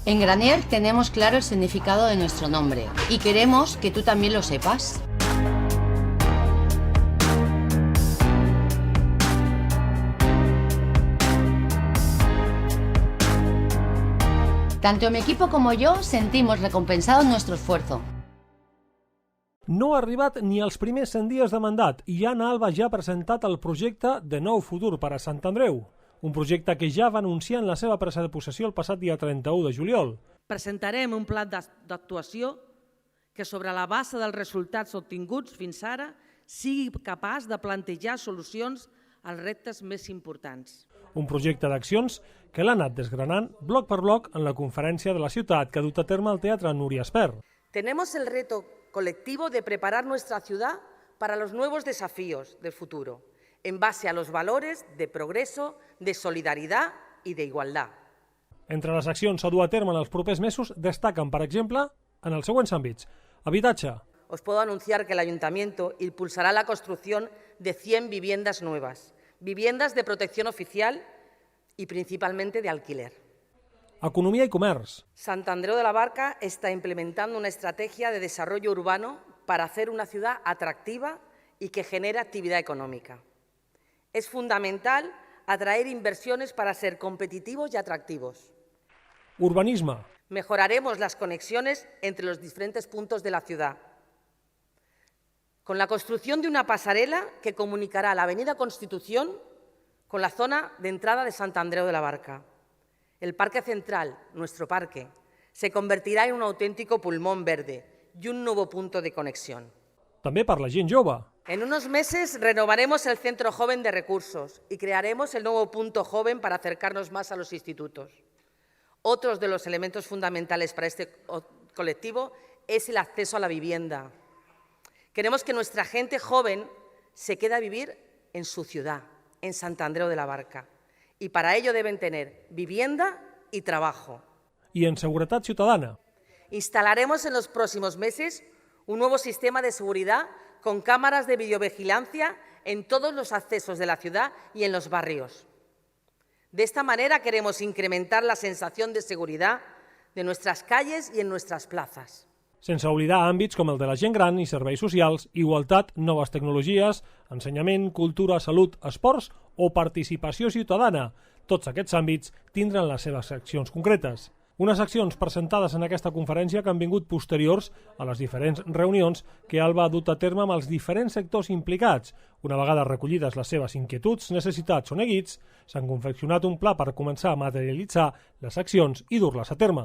En Granier tenemos claro el significado de nuestro nombre y queremos que tú también lo sepas. Tanto mi equipo como yo sentimos recompensado nuestro esfuerzo. No ha arribat ni els primers 100 dies de mandat i Anna Alba ja ha presentat el projecte de Nou Futur per a Sant Andreu, un projecte que ja va anunciar en la seva presa de possessió el passat dia 31 de juliol. Presentarem un pla d'actuació que, sobre la base dels resultats obtinguts fins ara, sigui capaç de plantejar solucions als reptes més importants. Un projecte d'accions que l'ha anat desgranant bloc per bloc en la conferència de la ciutat que ha dut a terme el Teatre Núria Espert. Tenemos el reto colectivo de preparar nuestra ciudad para los nuevos desafíos del futuro, en base a los valores de progreso, de solidaridad y de igualdad. Entre les accions a dur a terme en els propers mesos destaquen, per exemple, en els següents àmbits: habitatge. Os puedo anunciar que el Ayuntamiento impulsará la construcción de 100 viviendas nuevas, viviendas de protección oficial y principalmente de alquiler. Economia i comerç. Sant Andreu de la Barca está implementando una estrategia de desarrollo urbano para hacer una ciudad atractiva y que genere actividad económica. Es fundamental atraer inversiones para ser competitivos y atractivos. Urbanisme. Mejoraremos las conexiones entre los diferentes puntos de la ciudad, con la construcción de una pasarela que comunicará la Avenida Constitución con la zona de entrada de Sant Andreu de la Barca. El Parque Central, nuestro parque, se convertirá en un auténtico pulmón verde y un nuevo punto de conexión. També per la gent jove. En unos meses renovaremos el Centro Joven de Recursos y crearemos el nuevo punto joven para acercarnos más a los institutos. Otro de los elementos fundamentales para este colectivo es el acceso a la vivienda. Queremos que nuestra gente joven se quede a vivir en su ciudad, en Sant Andreu de la Barca. Y para ello deben tener vivienda y trabajo. I en seguretat ciutadana. Instalaremos en los próximos meses un nuevo sistema de seguridad con cámaras de videovigilancia en todos los accesos de la ciudad y en los barrios. De esta manera queremos incrementar la sensación de seguridad de nuestras calles y en nuestras plazas. Sense oblidar àmbits com el de la gent gran i serveis socials, igualtat, noves tecnologies, ensenyament, cultura, salut, esports o participació ciutadana. Tots aquests àmbits tindran les seves accions concretes. Unes accions presentades en aquesta conferència que han vingut posteriors a les diferents reunions que Alba ha dut a terme amb els diferents sectors implicats. Una vegada recollides les seves inquietuds, necessitats o neguits, s'han confeccionat un pla per començar a materialitzar les accions i dur-les a terme.